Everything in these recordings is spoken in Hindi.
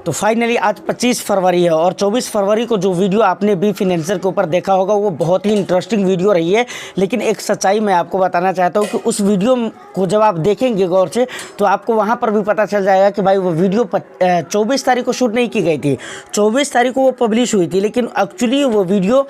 तो फाइनली आज 25 फरवरी है और 24 फरवरी को जो वीडियो आपने बी फाइनेंसर के ऊपर देखा होगा वो बहुत ही इंटरेस्टिंग वीडियो रही है। लेकिन एक सच्चाई मैं आपको बताना चाहता हूँ कि उस वीडियो को जब आप देखेंगे गौर से तो आपको वहाँ पर भी पता चल जाएगा कि भाई वो वीडियो 24 तारीख को शूट नहीं की गई थी, 24 तारीख को वो पब्लिश हुई थी, लेकिन एक्चुअली वो वीडियो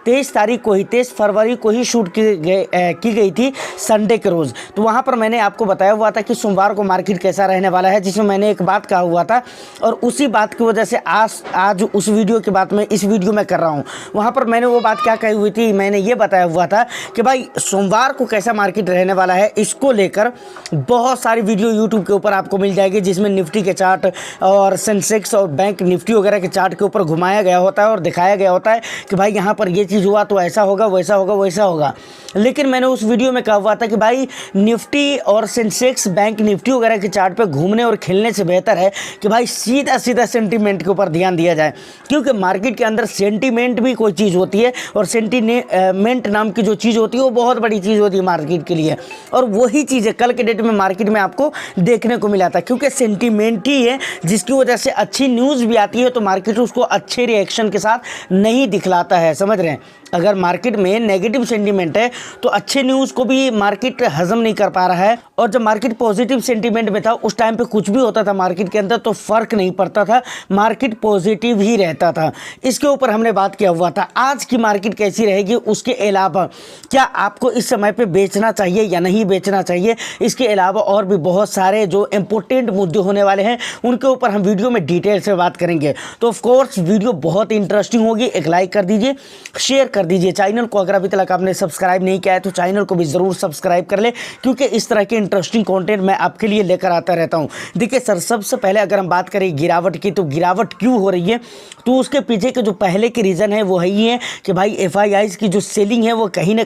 23 तारीख को ही 23 फरवरी को ही शूट की गई थी संडे के रोज़। तो वहाँ पर मैंने आपको बताया हुआ था कि सोमवार को मार्केट कैसा रहने वाला है, जिसमें मैंने एक बात कहा हुआ था और उसी बात की वजह से आज उस वीडियो की बात मैं इस वीडियो में कर रहा हूँ। वहाँ पर मैंने वो बात क्या कही हुई थी, मैंने ये बताया हुआ था कि भाई सोमवार को कैसा मार्केट रहने वाला है, इसको लेकर बहुत सारी वीडियो यूट्यूब के ऊपर आपको मिल जाएगी, जिसमें निफ्टी के चार्ट और सेंसेक्स और बैंक निफ्टी वगैरह के चार्ट के ऊपर घुमाया गया होता है और दिखाया गया होता है कि भाई यहाँ पर ये चीज़ हुआ तो ऐसा होगा, वैसा होगा, वैसा होगा। लेकिन मैंने उस वीडियो में कहा हुआ था कि भाई निफ्टी और सेंसेक्स बैंक निफ्टी वगैरह के चार्ट पे घूमने और खेलने से बेहतर है कि भाई सीधा सीधा सेंटीमेंट के ऊपर ध्यान दिया जाए, क्योंकि मार्केट के अंदर सेंटीमेंट भी कोई चीज़ होती है और सेंटीमेंट नाम की जो चीज़ होती है वो बहुत बड़ी चीज़ होती है मार्केट के लिए। और वही चीज़ें कल के डेट में मार्केट में आपको देखने को मिला था, क्योंकि सेंटीमेंट ही है जिसकी वजह से अच्छी न्यूज़ भी आती है तो मार्केट उसको अच्छे रिएक्शन के साथ नहीं दिखलाता है, समझ रहे हैं। अगर मार्केट में नेगेटिव सेंटीमेंट है तो अच्छे न्यूज़ को भी मार्केट हजम नहीं कर पा रहा है, और जब मार्केट पॉजिटिव सेंटीमेंट में था उस टाइम पे कुछ भी होता था मार्केट के अंदर तो फ़र्क नहीं पड़ता था, मार्केट पॉजिटिव ही रहता था। इसके ऊपर हमने बात किया हुआ था। आज की मार्केट कैसी रहेगी, उसके अलावा क्या आपको इस समय पे बेचना चाहिए या नहीं बेचना चाहिए, इसके अलावा और भी बहुत सारे जो इम्पोर्टेंट मुद्दे होने वाले हैं उनके ऊपर हम वीडियो में डिटेल से बात करेंगे। तो ऑफकोर्स वीडियो बहुत इंटरेस्टिंग होगी। एक लाइक कर दीजिए, शेयर कर दीजिए, चैनल को अगर अभी तक आपने सब्सक्राइब नहीं किया है तो चैनल को भी ज़रूर सब्सक्राइब कर ले, क्योंकि इस तरह के इंटरेस्टिंग कंटेंट मैं आपके लिए लेकर आता रहता हूं। देखिए सर, सबसे पहले अगर हम बात करें गिरावट की, तो गिरावट क्यों हो रही है, तो उसके पीछे के जो पहले के रीज़न है वो यही है कि भाई FIIs की जो सेलिंग है वो कहीं ना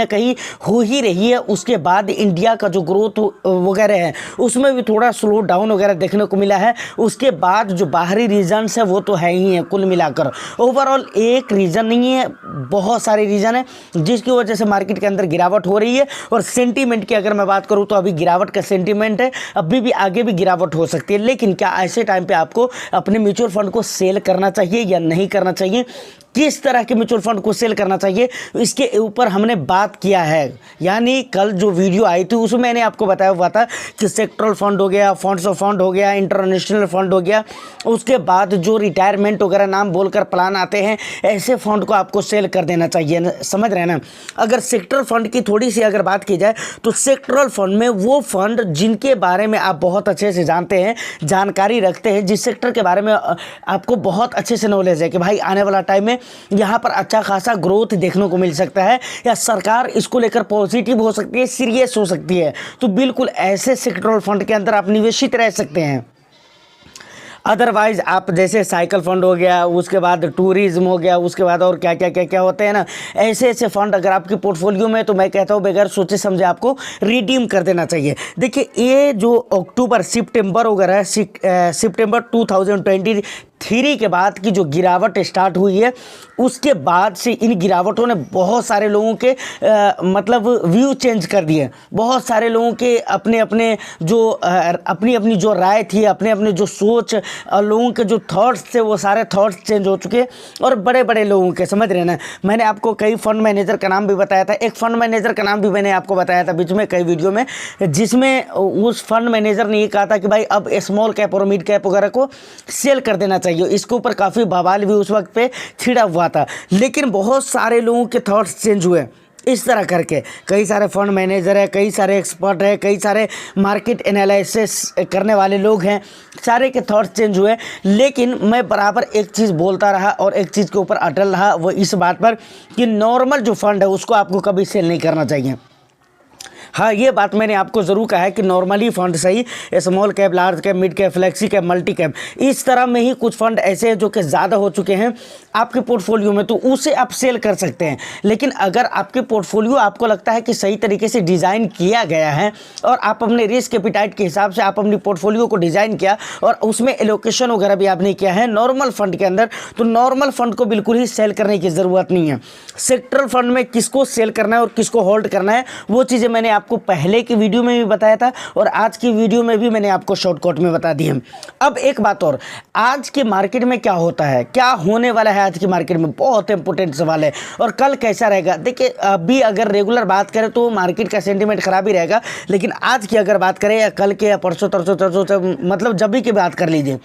कहीं हो ही रही है। उसके बाद इंडिया का जो ग्रोथ वगैरह है उसमें भी थोड़ा स्लो डाउन वगैरह देखने को मिला है। उसके बाद जो बाहरी रीजन्स है वो तो है ही है, कुल मिलाकर ओवरऑल एक रीज़न नहीं है, बहुत सारे रीज़न है जिसकी वजह से मार्केट के अंदर गिरावट हो रही है। और सेंटीमेंट की अगर मैं बात करूं तो अभी गिरावट का सेंटीमेंट है, अभी भी आगे भी गिरावट हो सकती है। लेकिन क्या ऐसे टाइम पे आपको अपने म्यूचुअल फंड को सेल करना चाहिए या नहीं करना चाहिए, किस तरह के म्यूचुअल फंड को सेल करना चाहिए, इसके ऊपर हमने बात किया है। यानी कल जो वीडियो आई थी उसमें मैंने आपको बताया हुआ था कि सेक्टरल फंड हो गया, फंड्स ऑफ फंड हो गया, इंटरनेशनल फंड हो गया, उसके बाद जो रिटायरमेंट वगैरह नाम बोलकर प्लान आते हैं ऐसे फंड को आपको सेल कर देना चाहिए, समझ रहे हैं ना। अगर सेक्टरल फंड की थोड़ी सी अगर बात की जाए तो सेक्टरल फंड में वो फंड जिनके बारे में आप बहुत अच्छे से जानते हैं, जानकारी रखते हैं, जिस सेक्टर के बारे में आपको बहुत अच्छे से नॉलेज है कि भाई आने वाला टाइम में यहाँ पर अच्छा खासा ग्रोथ देखने को मिल सकता है या सरकार इसको लेकर पॉजिटिव हो सकती है, सीरियस हो सकती है, तो बिल्कुल ऐसे सेक्टरल फंड के अंदर आप निवेशित रह सकते हैं। अदरवाइज़ आप जैसे साइकिल फंड हो गया, उसके बाद टूरिज्म हो गया, उसके बाद और क्या होते हैं ना, ऐसे फंड अगर आपके पोर्टफोलियो में, तो मैं कहता हूँ बगैर सोचे समझे आपको रिडीम कर देना चाहिए। देखिए ये जो अक्टूबर सितंबर वगैरह सितंबर 2023 के बाद की जो गिरावट स्टार्ट हुई है उसके बाद से इन गिरावटों ने बहुत सारे लोगों के मतलब व्यू चेंज कर दिए। बहुत सारे लोगों के अपने जो राय थी, अपने जो सोच और लोगों के जो थॉट्स थे वो सारे थॉट्स चेंज हो चुके और बड़े बड़े लोगों के, समझ रहे हैं ना। मैंने आपको कई फंड मैनेजर का नाम भी बताया था, एक फंड मैनेजर का नाम भी मैंने आपको बताया था बीच में कई वीडियो में, जिसमें उस फंड मैनेजर ने ये कहा था कि भाई अब स्मॉल कैप और मिड कैप वगैरह को सेल कर देना चाहिए। इसके ऊपर काफ़ी बवाल भी उस वक्त पे छिड़ा हुआ था, लेकिन बहुत सारे लोगों के थॉट्स चेंज हुए। इस तरह करके कई सारे फंड मैनेजर है, कई सारे एक्सपर्ट है, कई सारे मार्केट एनालिसिस करने वाले लोग हैं, सारे के थॉट्स चेंज हुए। लेकिन मैं बराबर एक चीज़ बोलता रहा और एक चीज़ के ऊपर अटल रहा, वो इस बात पर कि नॉर्मल जो फंड है उसको आपको कभी सेल नहीं करना चाहिए। हाँ, ये बात मैंने आपको ज़रूर कहा है कि नॉर्मली फंड सही, small cap, large cap, mid cap, flexi cap, multi cap, इस तरह में ही कुछ फंड ऐसे हैं जो कि ज़्यादा हो चुके हैं आपके पोर्टफोलियो में, तो उसे आप सेल कर सकते हैं। लेकिन अगर आपके पोर्टफोलियो आपको लगता है कि सही तरीके से डिज़ाइन किया गया है और आप अपने रिस्क एपिटाइट के हिसाब से आप अपनी पोर्टफोलियो को डिज़ाइन किया और उसमें एलोकेशन वगैरह भी आपने किया है नॉर्मल फंड के अंदर, तो नॉर्मल फंड को बिल्कुल ही सेल करने की ज़रूरत नहीं है। सेक्टरल फंड में किसको सेल करना है और किसको होल्ड करना है वो चीज़ें मैंने आपको पहले की वीडियो में भी बताया था और आज की वीडियो में भी मैंने आपको शॉर्टकट में बता दिए। अब एक बात और, आज के मार्केट में क्या होता है, क्या होने वाला है आज की मार्केट में, बहुत इंपॉर्टेंट सवाल है। और कल कैसा रहेगा, देखिए अभी अगर रेगुलर बात करें तो मार्केट का सेंटीमेंट खराब ही रहेगा, लेकिन आज की अगर बात करें या कल के या परसों तरसों मतलब जब भी की बात कर लीजिए,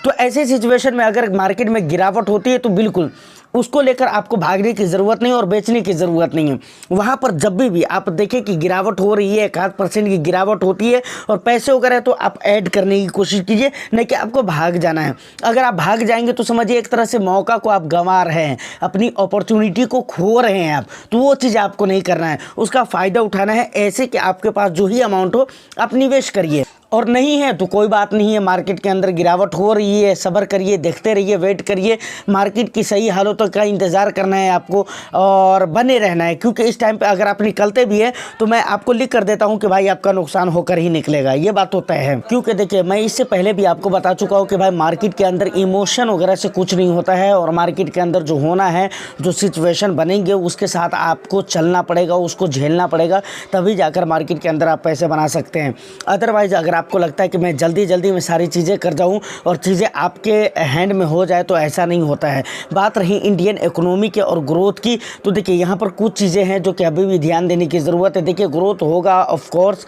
तो ऐसे सिचुएशन में अगर मार्केट में गिरावट होती है तो बिल्कुल उसको लेकर आपको भागने की ज़रूरत नहीं और बेचने की ज़रूरत नहीं है। वहाँ पर जब भी आप देखें कि गिरावट हो रही है, 1-8% की गिरावट होती है और पैसे वगैरह, तो आप ऐड करने की कोशिश कीजिए, नहीं कि आपको भाग जाना है। अगर आप भाग जाएंगे तो समझिए एक तरह से मौका को आप गंवा रहे हैं, अपनी अपॉर्चुनिटी को खो रहे हैं आप, तो वो चीज़ आपको नहीं करना है, उसका फ़ायदा उठाना है ऐसे कि आपके पास जो ही अमाउंट हो आप निवेश करिए। और नहीं है तो कोई बात नहीं है, मार्केट के अंदर गिरावट हो रही है, सब्र करिए, देखते रहिए, वेट करिए, मार्केट की सही हालतों का इंतज़ार करना है आपको और बने रहना है। क्योंकि इस टाइम पे अगर आप निकलते भी है तो मैं आपको लिख कर देता हूं कि भाई आपका नुकसान होकर ही निकलेगा, ये बात होता है। क्योंकि देखिए मैं इससे पहले भी आपको बता चुका हूँ कि भाई मार्केट के अंदर इमोशन वगैरह से कुछ नहीं होता है और मार्केट के अंदर जो होना है, जो सिचुएशन बनेंगे उसके साथ आपको चलना पड़ेगा, उसको झेलना पड़ेगा, तभी जाकर मार्केट के अंदर आप पैसे बना सकते हैं। अदरवाइज अगर आपको लगता है कि मैं जल्दी में सारी चीज़ें कर जाऊं और चीज़ें आपके हैंड में हो जाए, तो ऐसा नहीं होता है। बात रही इंडियन इकोनॉमी के और ग्रोथ की, तो देखिए यहाँ पर कुछ चीज़ें हैं जो कि अभी भी ध्यान देने की ज़रूरत है। देखिए ग्रोथ होगा ऑफ कोर्स,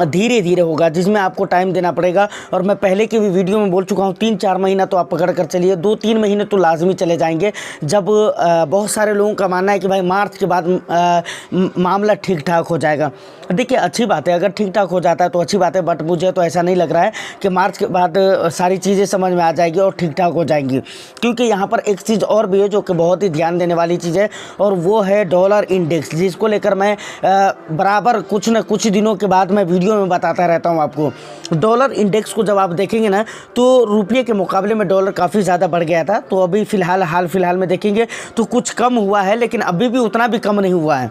धीरे धीरे होगा, जिसमें आपको टाइम देना पड़ेगा। और मैं पहले की भी वीडियो में बोल चुका हूँ, 3-4 महीना तो आप पकड़ कर चलिए, 2-3 महीने तो लाजमी चले जाएंगे। जब बहुत सारे लोगों का मानना है कि भाई मार्च के बाद मामला ठीक ठाक हो जाएगा। देखिए अच्छी बात है, अगर ठीक ठाक हो जाता है तो अच्छी बात है, बट मुझे तो ऐसा नहीं लग रहा है कि मार्च के बाद सारी चीज़ें समझ में आ जाएगी और ठीक ठाक हो जाएंगी। क्योंकि यहाँ पर एक चीज़ और भी है जो कि बहुत ही ध्यान देने वाली चीज़ है, और वो है डॉलर इंडेक्स, जिसको लेकर मैं बराबर कुछ न कुछ दिनों के बाद मैं वीडियो में बताता रहता हूं आपको। डॉलर इंडेक्स को जब आप देखेंगे ना, तो रुपये के मुकाबले में डॉलर काफ़ी ज़्यादा बढ़ गया था। तो अभी हाल फिलहाल में देखेंगे तो कुछ कम हुआ है, लेकिन अभी भी उतना भी कम नहीं हुआ है,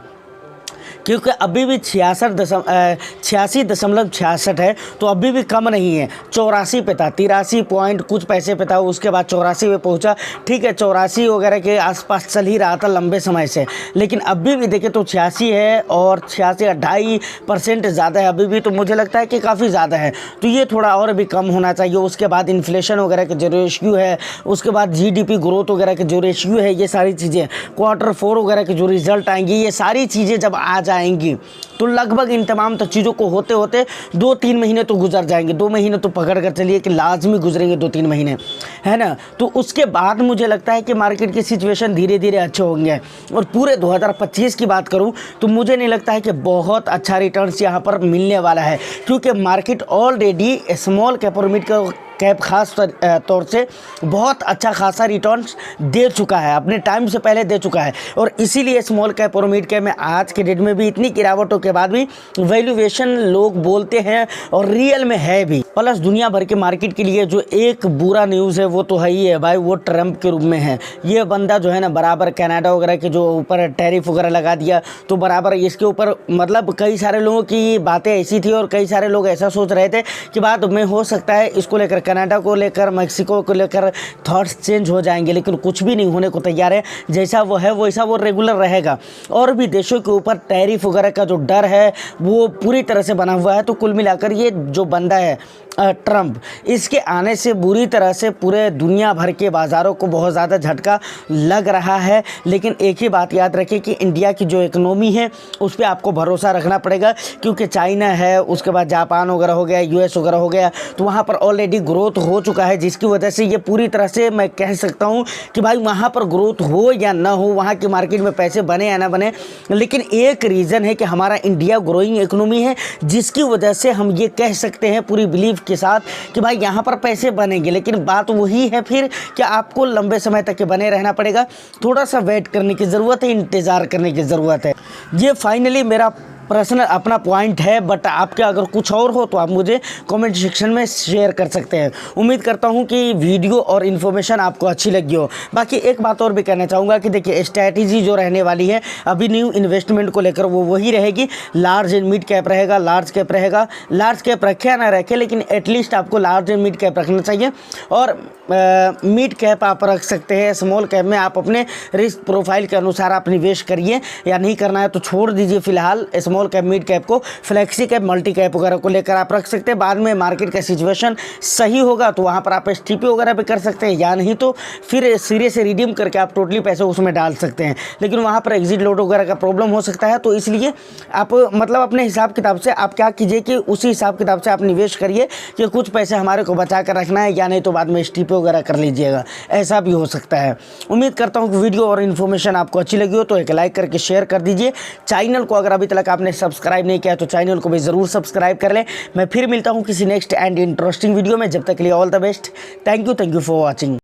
क्योंकि अभी भी 86.66 है, तो अभी भी कम नहीं है। 84 पे था, 83 पॉइंट कुछ पैसे पे था, उसके बाद 84 पे पहुंचा। ठीक है, 84 वगैरह के आसपास चल ही रहा था लंबे समय से, लेकिन अभी भी देखे तो 86 है और 86.2% ज़्यादा है अभी भी। तो मुझे लगता है कि काफ़ी ज़्यादा है, तो ये थोड़ा और भी कम होना चाहिए। उसके बाद इन्फ्लेशन वगैरह के जो रेशियो है, उसके बाद GDP ग्रोथ वगैरह के जो रेशियो है, ये सारी चीज़ें, Q4 वगैरह के जो रिजल्ट आएंगे, ये सारी चीज़ें जब आ जाएंगी तो लगभग इन तमाम चीज़ों को होते होते 2-3 महीने तो गुजर जाएंगे। 2 महीने तो पकड़ कर चलिए कि लाजमी गुजरेंगे, 2-3 महीने, है ना। तो उसके बाद मुझे लगता है कि मार्केट की सिचुएशन धीरे धीरे अच्छे होंगे। और पूरे 2025 की बात करूं तो मुझे नहीं लगता है कि बहुत अच्छा रिटर्न्स यहाँ पर मिलने वाला है, क्योंकि मार्केट ऑलरेडी स्मॉल कैप और मिड कैप खास तौर से बहुत अच्छा खासा रिटर्न्स दे चुका है, अपने टाइम से पहले दे चुका है। और इसीलिए स्मॉल कैप और मिड कैप में आज के डेट में भी इतनी गिरावटों के बाद भी वैल्यूएशन लोग बोलते हैं और रियल में है भी। प्लस दुनिया भर के मार्केट के लिए जो एक बुरा न्यूज़ है वो तो है ही है भाई, वो ट्रंप के रूप में है। ये बंदा जो है ना, बराबर कनाडा वगैरह के जो ऊपर टैरिफ वगैरह लगा दिया, तो बराबर इसके ऊपर मतलब कई सारे लोगों की बातें ऐसी थी और कई सारे लोग ऐसा सोच रहे थे कि बाद में हो सकता है इसको लेकर, कनाडा को लेकर, मैक्सिको को लेकर थॉट्स चेंज हो जाएंगे, लेकिन कुछ भी नहीं होने को तैयार है। जैसा वो है वैसा वो रेगुलर रहेगा। और भी देशों के ऊपर टैरिफ वगैरह का जो डर है वो पूरी तरह से बना हुआ है। तो कुल मिलाकर ये जो बंदा है ट्रंप, इसके आने से बुरी तरह से पूरे दुनिया भर के बाज़ारों को बहुत ज़्यादा झटका लग रहा है। लेकिन एक ही बात याद रखें कि इंडिया की जो इकनॉमी है उस पर आपको भरोसा रखना पड़ेगा, क्योंकि चाइना है, उसके बाद जापान वगैरह हो गया, US वगैरह हो गया, तो वहाँ पर ऑलरेडी ग्रोथ हो चुका है, जिसकी वजह से ये पूरी तरह से मैं कह सकता हूँ कि भाई वहाँ पर ग्रोथ हो या ना हो, वहाँ की मार्केट में पैसे बने या ना बने, लेकिन एक रीज़न है कि हमारा इंडिया ग्रोइंग इकनॉमी है, जिसकी वजह से हम ये कह सकते हैं पूरी बिलीव के साथ कि भाई यहाँ पर पैसे बनेंगे। लेकिन बात वही है फिर कि आपको लंबे समय तक बने रहना पड़ेगा, थोड़ा सा वेट करने की ज़रूरत है, इंतज़ार करने की ज़रूरत है। ये फाइनली मेरा पर्सनल अपना पॉइंट है, बट आपके अगर कुछ और हो तो आप मुझे कमेंट सेक्शन में शेयर कर सकते हैं। उम्मीद करता हूं कि वीडियो और इन्फॉर्मेशन आपको अच्छी लगी हो। बाकी एक बात और भी कहना चाहूँगा कि देखिए स्ट्रैटेजी जो रहने वाली है अभी न्यू इन्वेस्टमेंट को लेकर वो वही रहेगी, लार्ज एंड मिड कैप रहेगा, लार्ज कैप रहेगा। लार्ज कैप रखे या ना रखे, लेकिन एटलीस्ट आपको लार्ज एंड मिड कैप रखना चाहिए, और मिड कैप आप रख सकते हैं। स्मॉल कैप में आप अपने रिस्क प्रोफाइल के अनुसार आप निवेश करिए, या नहीं करना है तो छोड़ दीजिए फिलहाल। स्मॉल कैप, मिड कैप को, फ्लेक्सी कैप, मल्टी कैप वगैरह को लेकर आप रख सकते हैं। बाद में मार्केट का सिचुएशन सही होगा तो वहाँ पर आप एसटीपी वगैरह भी कर सकते हैं, या नहीं तो फिर सिरे से रिडीम करके आप टोटली पैसे उसमें डाल सकते हैं। लेकिन वहाँ पर एग्जिट लॉट वगैरह का प्रॉब्लम हो सकता है, तो इसलिए आप मतलब अपने हिसाब किताब से आप क्या कीजिए कि उसी हिसाब किताब से आप निवेश करिए कि कुछ पैसे हमारे को बचा कर रखना है, या नहीं तो बाद में एसटीपी वगैरह कर लीजिएगा, ऐसा भी हो सकता है। उम्मीद करता हूँ कि वीडियो और इन्फॉर्मेशन आपको अच्छी लगी हो तो एक लाइक करके शेयर कर दीजिए। चैनल को अगर अभी तक आपने सब्सक्राइब नहीं किया तो चैनल को भी ज़रूर सब्सक्राइब कर लें। मैं फिर मिलता हूँ किसी नेक्स्ट एंड इंटरेस्टिंग वीडियो में, जब तक के लिए all the best. Thank you for watching.